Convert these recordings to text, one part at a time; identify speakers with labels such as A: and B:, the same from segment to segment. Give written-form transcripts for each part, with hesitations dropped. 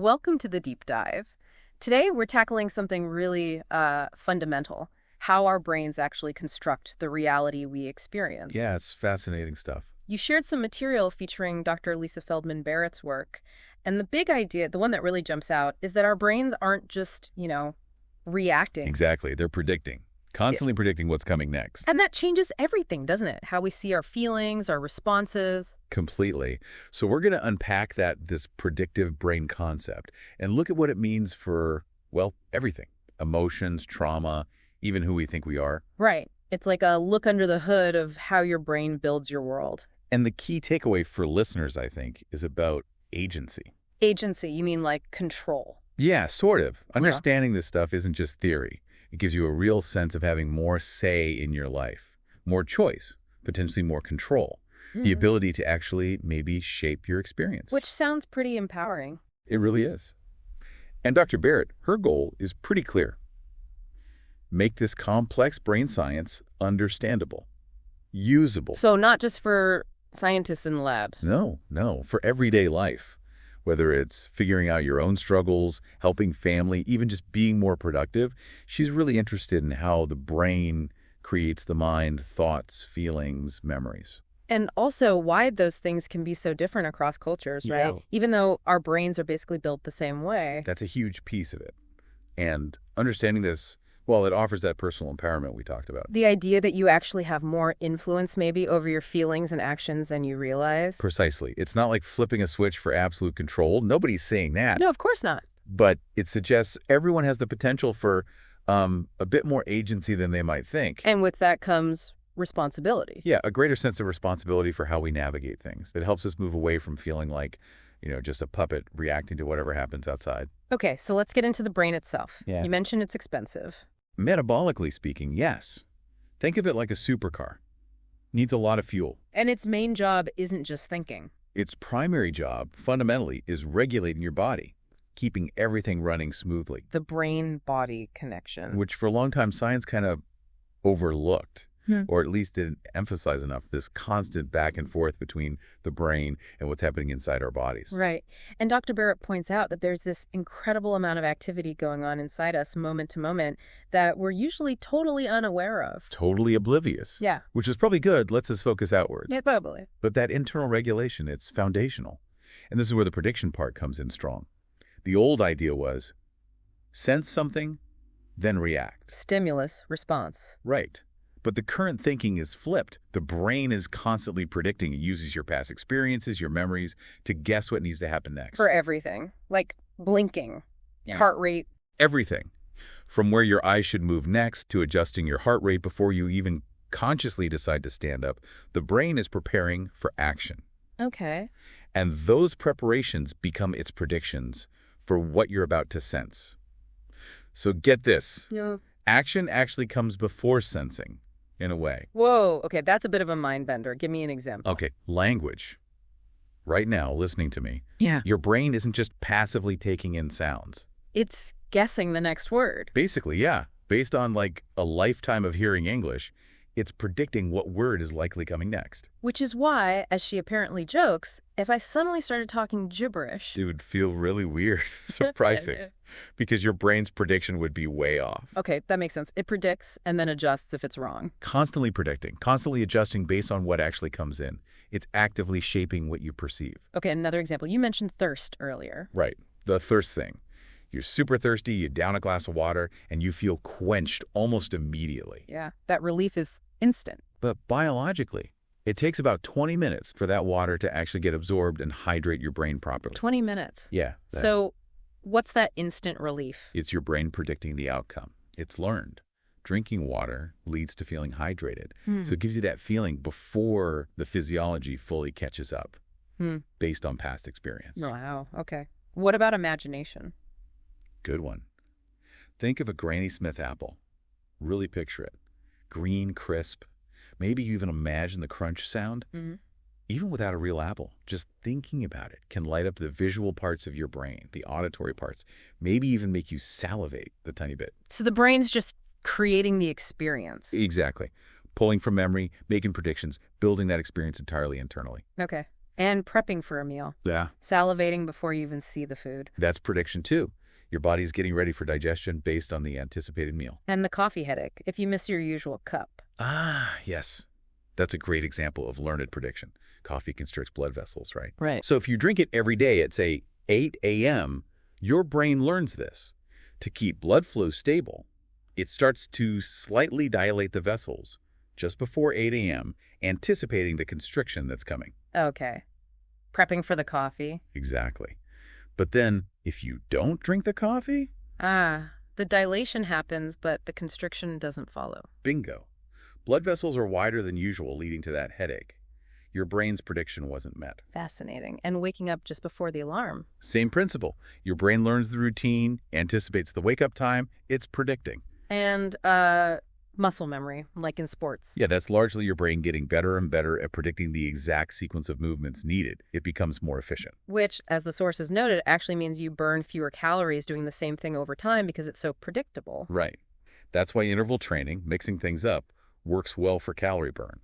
A: Welcome to the deep dive. Today we're tackling something really fundamental, how our brains actually construct the reality we experience.
B: Yeah, it's fascinating stuff.
A: You shared some material featuring Dr. Lisa Feldman Barrett's work, and the big idea, the one that really jumps out, is that our brains aren't just, reacting.
B: Exactly. They're predicting, constantly predicting what's coming next.
A: And that changes everything, doesn't it? How we see our feelings, our responses.
B: Completely. So we're going to unpack this predictive brain concept and look at what it means for, well, everything. Emotions, trauma, even who we think we are.
A: Right. It's like a look under the hood of how your brain builds your world.
B: And the key takeaway for listeners, I think, is about agency.
A: Agency, you mean like control?
B: Yeah, sort of.
A: Yeah.
B: Understanding this stuff isn't just theory. It gives you a real sense of having more say in your life, more choice, potentially more control, the ability to actually maybe shape your experience.
A: Which sounds pretty empowering.
B: It really is. And Dr. Barrett, her goal is pretty clear. Make this complex brain science understandable, usable.
A: So not just for scientists in the labs.
B: No, for everyday life. Whether it's figuring out your own struggles, helping family, even just being more productive, she's really interested in how the brain creates the mind, thoughts, feelings, memories.
A: And also why those things can be so different across cultures, right?
B: Yeah.
A: Even though our brains are basically built the same way.
B: That's a huge piece of it. And understanding this, well, it offers that personal empowerment we talked about.
A: The idea that you actually have more influence maybe over your feelings and actions than you realize.
B: Precisely. It's not like flipping a switch for absolute control. Nobody's saying that.
A: No, of course not.
B: But it suggests everyone has the potential for a bit more agency than they might think.
A: And with that comes responsibility.
B: Yeah, a greater sense of responsibility for how we navigate things. It helps us move away from feeling like, just a puppet reacting to whatever happens outside.
A: Okay, so let's get into the brain itself.
B: Yeah.
A: You mentioned it's expensive.
B: Metabolically speaking, yes. Think of it like a supercar. Needs a lot of fuel.
A: And its main job isn't just thinking.
B: Its primary job, fundamentally, is regulating your body, keeping everything running smoothly.
A: The brain-body connection.
B: Which for a long time, science kind of overlooked. Or at least didn't emphasize enough, this constant back and forth between the brain and what's happening inside our bodies.
A: Right. And Dr. Barrett points out that there's this incredible amount of activity going on inside us moment to moment that we're usually totally unaware of.
B: Totally oblivious.
A: Yeah.
B: Which is probably good, lets us focus outwards.
A: Yeah, probably.
B: But that internal regulation, it's foundational. And this is where the prediction part comes in strong. The old idea was, sense something, then react.
A: Stimulus, response.
B: Right. But the current thinking is flipped. The brain is constantly predicting. It uses your past experiences, your memories, to guess what needs to happen next.
A: For everything. Like blinking, heart rate.
B: Everything. From where your eyes should move next to adjusting your heart rate before you even consciously decide to stand up, the brain is preparing for action.
A: Okay.
B: And those preparations become its predictions for what you're about to sense. So get this.
A: Yeah.
B: Action actually comes before sensing. In a way.
A: Whoa, okay, that's a bit of a mind bender. Give me an example.
B: Okay, language. Right now, listening to me.
A: Yeah.
B: Your brain isn't just passively taking in sounds.
A: It's guessing the next word.
B: Basically, yeah. Based on like a lifetime of hearing English, it's predicting what word is likely coming next.
A: Which is why, as she apparently jokes, if I suddenly started talking gibberish...
B: It would feel really weird, surprising, because your brain's prediction would be way off.
A: Okay, that makes sense. It predicts and then adjusts if it's wrong.
B: Constantly predicting, constantly adjusting based on what actually comes in. It's actively shaping what you perceive.
A: Okay, another example. You mentioned thirst earlier.
B: Right, the thirst thing. You're super thirsty, you down a glass of water, and you feel quenched almost immediately.
A: Yeah, that relief is instant.
B: But biologically, it takes about 20 minutes for that water to actually get absorbed and hydrate your brain properly.
A: 20 minutes?
B: Yeah.
A: So what's that instant relief?
B: It's your brain predicting the outcome. It's learned. Drinking water leads to feeling hydrated. So it gives you that feeling before the physiology fully catches up based on past experience.
A: Wow, okay. What about imagination?
B: Good one. Think of a Granny Smith apple. Really picture it. Green, crisp. Maybe you even imagine the crunch sound. Even without a real apple, just thinking about it can light up the visual parts of your brain, the auditory parts, maybe even make you salivate a tiny bit.
A: So the brain's just creating the experience.
B: Exactly. Pulling from memory, making predictions, building that experience entirely internally.
A: Okay. And prepping for a meal.
B: Yeah.
A: Salivating before you even see the food.
B: That's prediction too. Your body's getting ready for digestion based on the anticipated meal.
A: And the coffee headache, if you miss your usual cup.
B: Ah, yes. That's a great example of learned prediction. Coffee constricts blood vessels, right?
A: Right.
B: So if you drink it every day at, say, 8 a.m., your brain learns this. To keep blood flow stable, it starts to slightly dilate the vessels just before 8 a.m., anticipating the constriction that's coming.
A: Okay. Prepping for the coffee.
B: Exactly. But then, if you don't drink the coffee,
A: The dilation happens, but the constriction doesn't follow.
B: bingo. Blood vessels are wider than usual, leading to that headache. Your brain's prediction wasn't met.
A: Fascinating. And waking up just before the alarm.
B: Same principle. Your brain learns the routine, anticipates the wake-up time, it's predicting.
A: And muscle memory, like in sports.
B: Yeah, that's largely your brain getting better and better at predicting the exact sequence of movements needed. It becomes more efficient.
A: Which, as the sources noted, actually means you burn fewer calories doing the same thing over time because it's so predictable.
B: Right. That's why interval training, mixing things up, works well for calorie burn.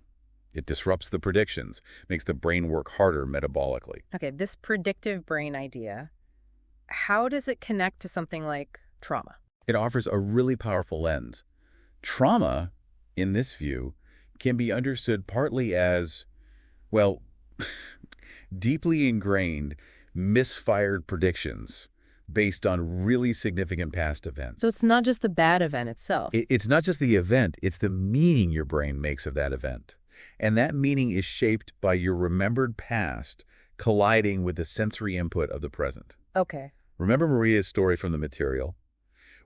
B: It disrupts the predictions, makes the brain work harder metabolically.
A: Okay, this predictive brain idea, how does it connect to something like trauma?
B: It offers a really powerful lens. Trauma, in this view, can be understood partly as, well, deeply ingrained, misfired predictions based on really significant past events.
A: So it's not just the bad event itself.
B: It's not just the event, it's the meaning your brain makes of that event. And that meaning is shaped by your remembered past colliding with the sensory input of the present.
A: Okay.
B: Remember Maria's story from the material,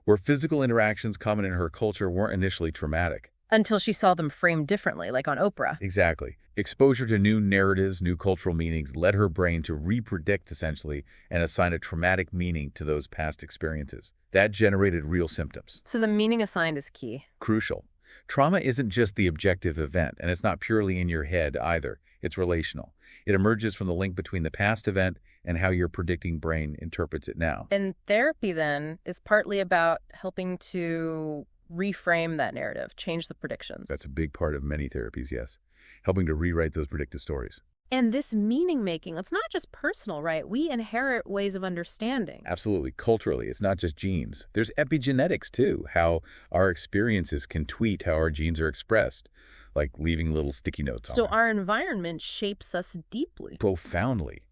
B: where physical interactions common in her culture weren't initially traumatic.
A: Until she saw them framed differently, like on Oprah.
B: Exactly. Exposure to new narratives, new cultural meanings led her brain to repredict, essentially, and assign a traumatic meaning to those past experiences. That generated real symptoms.
A: So the meaning assigned is key.
B: Crucial. Trauma isn't just the objective event, and it's not purely in your head either. It's relational. It emerges from the link between the past event and how your predicting brain interprets it now.
A: And therapy, then, is partly about helping to reframe that narrative, change the predictions.
B: That's a big part of many therapies, yes. Helping to rewrite those predictive stories.
A: And this meaning-making, it's not just personal, right? We inherit ways of understanding.
B: Absolutely. Culturally, it's not just genes. There's epigenetics, too, how our experiences can tweak how our genes are expressed, like leaving little sticky notes on
A: So
B: them.
A: our environment shapes us deeply.
B: Profoundly.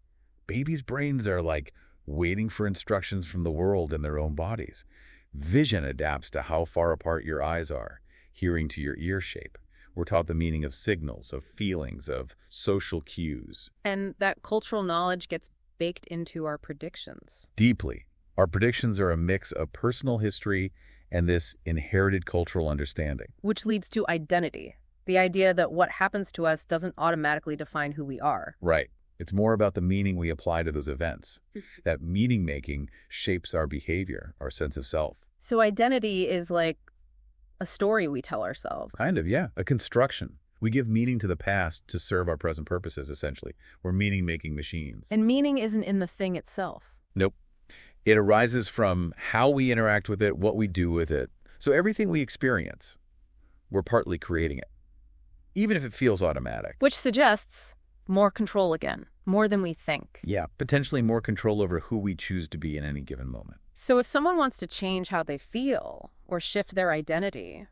B: Babies' brains are like waiting for instructions from the world in their own bodies. Vision adapts to how far apart your eyes are, hearing to your ear shape. We're taught the meaning of signals, of feelings, of social cues.
A: And that cultural knowledge gets baked into our predictions.
B: Deeply. Our predictions are a mix of personal history and this inherited cultural understanding.
A: Which leads to identity. The idea that what happens to us doesn't automatically define who we are.
B: Right. It's more about the meaning we apply to those events. That meaning-making shapes our behavior, our sense of self.
A: So identity is like a story we tell ourselves.
B: Kind of, yeah. A construction. We give meaning to the past to serve our present purposes, essentially. We're meaning-making machines.
A: And meaning isn't in the thing itself.
B: Nope. It arises from how we interact with it, what we do with it. So everything we experience, we're partly creating it, even if it feels automatic.
A: Which suggests more control again, more than we think.
B: Yeah, potentially more control over who we choose to be in any given moment.
A: So if someone wants to change how they feel or shift their identity,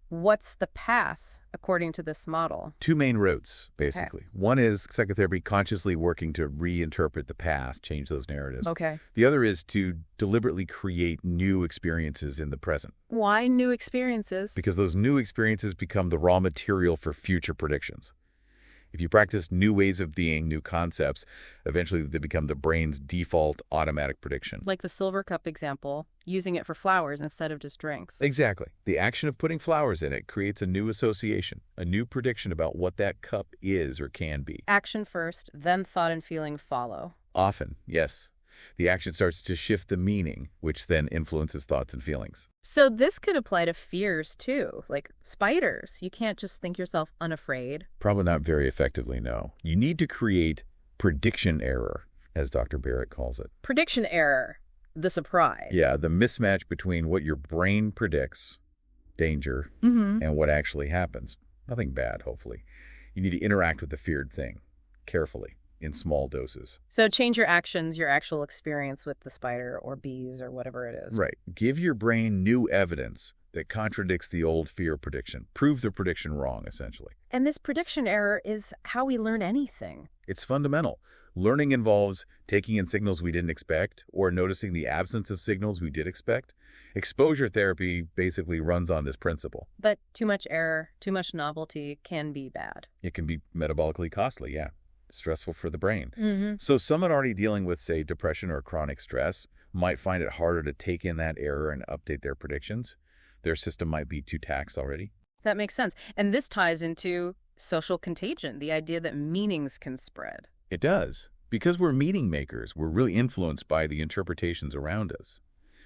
A: what's the path according to this model?
B: Two main routes, basically. Okay. One is psychotherapy consciously working to reinterpret the past, change those narratives.
A: Okay.
B: The other is to deliberately create new experiences in the present.
A: Why new experiences?
B: Because those new experiences become the raw material for future predictions. If you practice new ways of being, new concepts, eventually they become the brain's default automatic prediction.
A: Like the silver cup example, using it for flowers instead of just drinks.
B: Exactly. The action of putting flowers in it creates a new association, a new prediction about what that cup is or can be.
A: Action first, then thought and feeling follow.
B: Often, yes. The action starts to shift the meaning, which then influences thoughts and feelings.
A: So this could apply to fears, too, like spiders. You can't just think yourself unafraid.
B: Probably not very effectively, no. You need to create prediction error, as Dr. Barrett calls it.
A: Prediction error, the surprise.
B: Yeah, the mismatch between what your brain predicts, danger, and what actually happens. Nothing bad, hopefully. You need to interact with the feared thing. carefully in small doses.
A: So change your actions, your actual experience with the spider or bees or whatever it is.
B: Right. Give your brain new evidence that contradicts the old fear prediction. Prove the prediction wrong, essentially.
A: And this prediction error is how we learn anything.
B: It's fundamental. Learning involves taking in signals we didn't expect or noticing the absence of signals we did expect. Exposure therapy basically runs on this principle.
A: But too much error, too much novelty can be bad.
B: It can be metabolically costly, yeah. Stressful for the brain.
A: Mm-hmm.
B: So someone already dealing with, say, depression or chronic stress might find it harder to take in that error and update their predictions. Their system might be too taxed already.
A: That makes sense. And this ties into social contagion, the idea that meanings can spread.
B: It does. Because we're meaning makers, we're really influenced by the interpretations around us.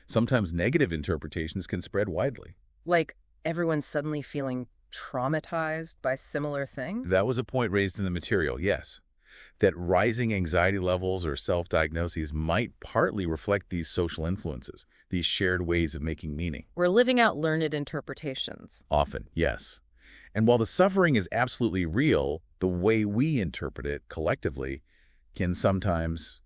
B: Sometimes negative interpretations can spread widely.
A: Like everyone's suddenly feeling traumatized by similar things?
B: That was a point raised in the material, yes. That rising anxiety levels or self-diagnoses might partly reflect these social influences, these shared ways of making meaning.
A: We're living out learned interpretations.
B: Often, yes. And while the suffering is absolutely real, the way we interpret it collectively can sometimes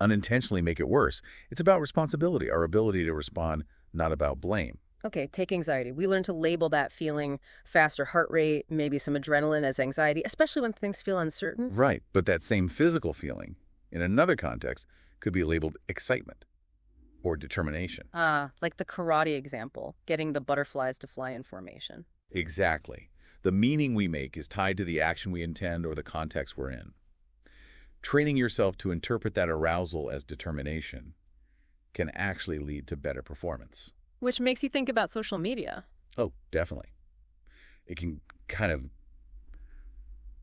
B: unintentionally make it worse. It's about responsibility, our ability to respond, not about blame.
A: Okay, take anxiety. We learn to label that feeling, faster heart rate, maybe some adrenaline as anxiety, especially when things feel uncertain.
B: Right, but that same physical feeling, in another context, could be labeled excitement or determination.
A: Like the karate example, getting the butterflies to fly in formation.
B: Exactly. The meaning we make is tied to the action we intend or the context we're in. Training yourself to interpret that arousal as determination can actually lead to better performance.
A: Which makes you think about social media.
B: Oh, definitely. It can kind of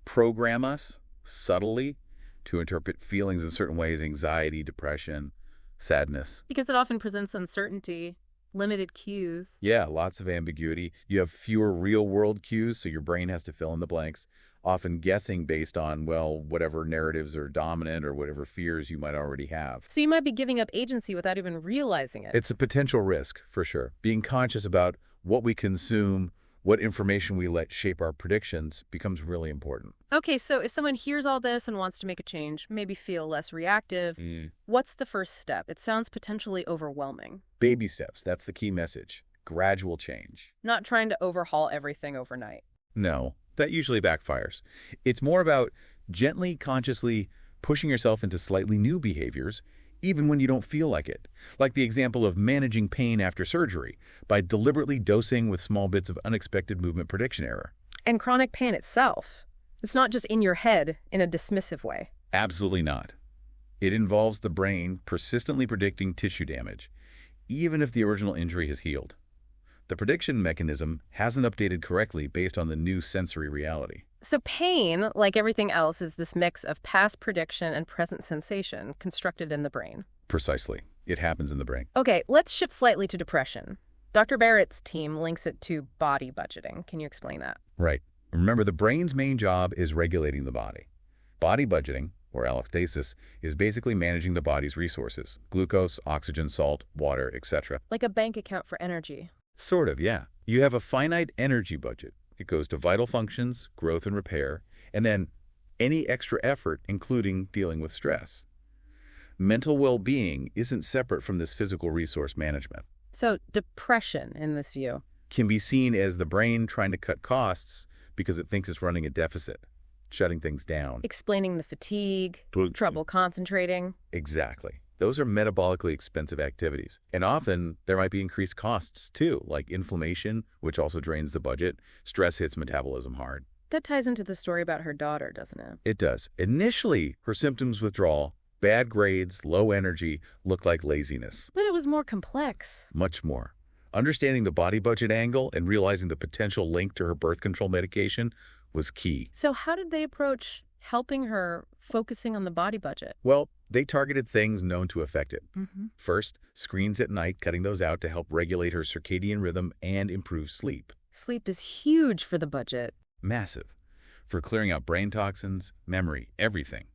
B: program us subtly to interpret feelings in certain ways, anxiety, depression, sadness.
A: Because it often presents uncertainty, limited cues.
B: Yeah, lots of ambiguity. You have fewer real-world cues, so your brain has to fill in the blanks, often guessing based on, well, whatever narratives are dominant or whatever fears you might already have.
A: So you might be giving up agency without even realizing it.
B: It's a potential risk, for sure. Being conscious about what we consume, what information we let shape our predictions becomes really important.
A: Okay, so if someone hears all this and wants to make a change, maybe feel less reactive, what's the first step? It sounds potentially overwhelming.
B: Baby steps, that's the key message. Gradual change.
A: Not trying to overhaul everything overnight.
B: No, that usually backfires. It's more about gently, consciously pushing yourself into slightly new behaviors, even when you don't feel like it. Like the example of managing pain after surgery by deliberately dosing with small bits of unexpected movement prediction error.
A: And chronic pain itself. It's not just in your head in a dismissive way.
B: Absolutely not. It involves the brain persistently predicting tissue damage, even if the original injury has healed. The prediction mechanism hasn't updated correctly based on the new sensory reality.
A: So pain, like everything else, is this mix of past prediction and present sensation constructed in the brain.
B: Precisely. It happens in the brain.
A: Okay, let's shift slightly to depression. Dr. Barrett's team links it to body budgeting. Can you explain that?
B: Right. Remember, the brain's main job is regulating the body. Body budgeting, or allostasis, is basically managing the body's resources: glucose, oxygen, salt, water, etc.
A: Like a bank account for energy.
B: Sort of, yeah. You have a finite energy budget. It goes to vital functions, growth and repair, and then any extra effort, including dealing with stress. Mental well-being isn't separate from this physical resource management.
A: So depression, in this view,
B: Can be seen as the brain trying to cut costs because it thinks it's running a deficit, shutting things down.
A: explaining the fatigue, trouble concentrating.
B: Exactly. Those are metabolically expensive activities. And often there might be increased costs too, like inflammation, which also drains the budget. Stress hits metabolism hard.
A: That ties into the story about her daughter, doesn't it?
B: It does. Initially, her symptoms withdrawal, bad grades, low energy, look like laziness.
A: But it was more complex.
B: Much more. Understanding the body budget angle and realizing the potential link to her birth control medication was key.
A: So how did they approach helping her focusing on the body budget?
B: Well, they targeted things known to affect it.
A: Mm-hmm.
B: First, screens at night, cutting those out to help regulate her circadian rhythm and improve sleep.
A: Sleep is huge for the budget.
B: Massive. For clearing out brain toxins, memory, everything.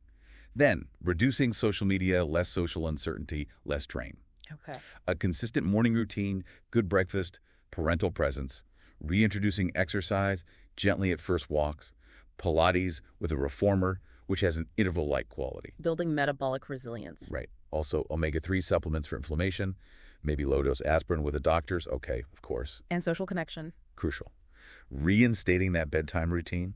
B: Then, reducing social media, less social uncertainty, less drain.
A: Okay.
B: A consistent morning routine, good breakfast, parental presence, reintroducing exercise, gently at first walks, Pilates with a reformer, which has an interval-like quality.
A: Building metabolic resilience.
B: Right. Also, omega-3 supplements for inflammation, maybe low-dose aspirin with a doctor's, okay, of course.
A: And social connection.
B: Crucial. Reinstating that bedtime routine,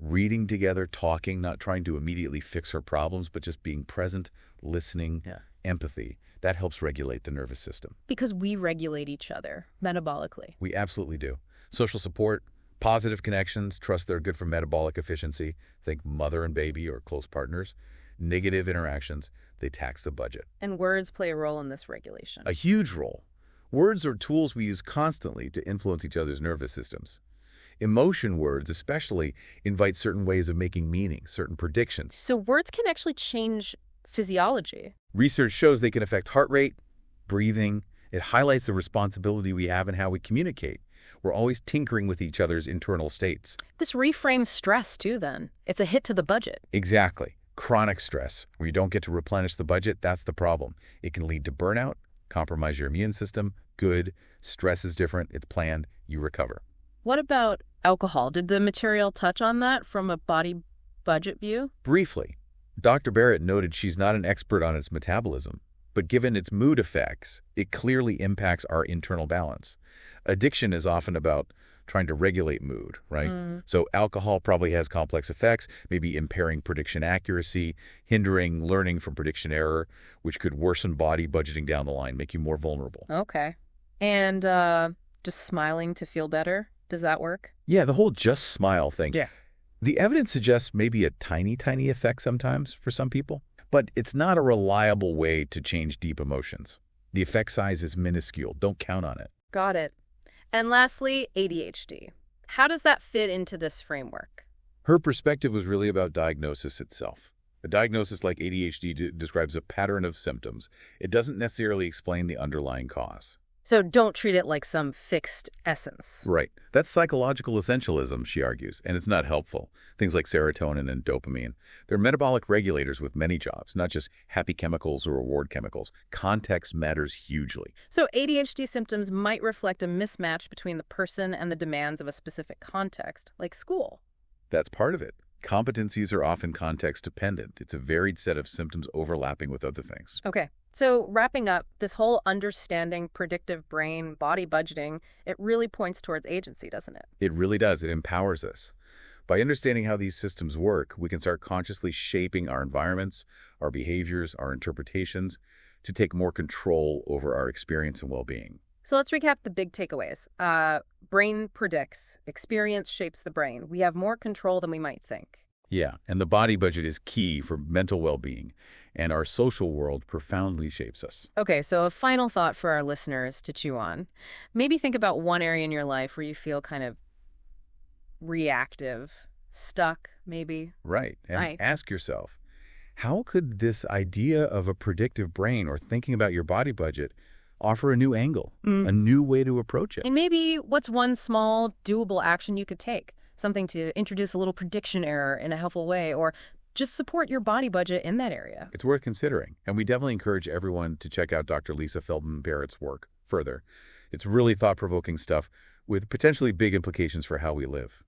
B: reading together, talking, not trying to immediately fix her problems, but just being present, listening, empathy. That helps regulate the nervous system.
A: Because we regulate each other metabolically.
B: We absolutely do. Social support, positive connections, trust they're good for metabolic efficiency. Think mother and baby or close partners. Negative interactions, they tax the budget.
A: And words play a role in this regulation.
B: A huge role. Words are tools we use constantly to influence each other's nervous systems. Emotion words especially invite certain ways of making meaning, certain predictions.
A: So words can actually change physiology.
B: Research shows they can affect heart rate, breathing. It highlights the responsibility we have in how we communicate. We're always tinkering with each other's internal states.
A: This reframes stress, too, then. It's a hit to the budget.
B: Exactly. Chronic stress, where you don't get to replenish the budget, that's the problem. It can lead to burnout, compromise your immune system. Good. Stress is different. It's planned. You recover.
A: What about alcohol? Did the material touch on that from a body budget view?
B: Briefly, Dr. Barrett noted she's not an expert on its metabolism, but given its mood effects, it clearly impacts our internal balance. Addiction is often about trying to regulate mood, right? So alcohol probably has complex effects, maybe impairing prediction accuracy, hindering learning from prediction error, which could worsen body budgeting down the line, make you more vulnerable.
A: Okay. And just smiling to feel better? Does that work?
B: Yeah, the whole just smile thing.
A: Yeah.
B: The evidence suggests maybe a tiny effect sometimes for some people, but it's not a reliable way to change deep emotions. The effect size is minuscule. Don't count on it.
A: Got it. And lastly, ADHD. How does that fit into this framework?
B: Her perspective was really about diagnosis itself. A diagnosis like ADHD describes a pattern of symptoms. It doesn't necessarily explain the underlying cause.
A: So don't treat it like some fixed essence.
B: Right. That's psychological essentialism, she argues, and it's not helpful. Things like serotonin and dopamine. They're metabolic regulators with many jobs, not just happy chemicals or reward chemicals. Context matters hugely.
A: So ADHD symptoms might reflect a mismatch between the person and the demands of a specific context, like school.
B: That's part of it. Competencies are often context-dependent. It's a varied set of symptoms overlapping with other things.
A: Okay. So wrapping up, this whole understanding predictive brain, body budgeting, it really points towards agency, doesn't it?
B: It really does. It empowers us. By understanding how these systems work, we can start consciously shaping our environments, our behaviors, our interpretations to take more control over our experience and well-being.
A: So let's recap the big takeaways. Brain predicts, experience shapes the brain. We have more control than we might think.
B: Yeah, and the body budget is key for mental well-being, and our social world profoundly shapes us.
A: Okay, so a final thought for our listeners to chew on. Maybe think about one area in your life where you feel kind of reactive, stuck, maybe.
B: Right, and ask yourself, how could this idea of a predictive brain or thinking about your body budget offer a new angle, a new way to approach it?
A: And maybe what's one small, doable action you could take? Something to introduce a little prediction error in a helpful way, or just support your body budget in that area.
B: It's worth considering, and we definitely encourage everyone to check out Dr. Lisa Feldman Barrett's work further. It's really thought-provoking stuff with potentially big implications for how we live.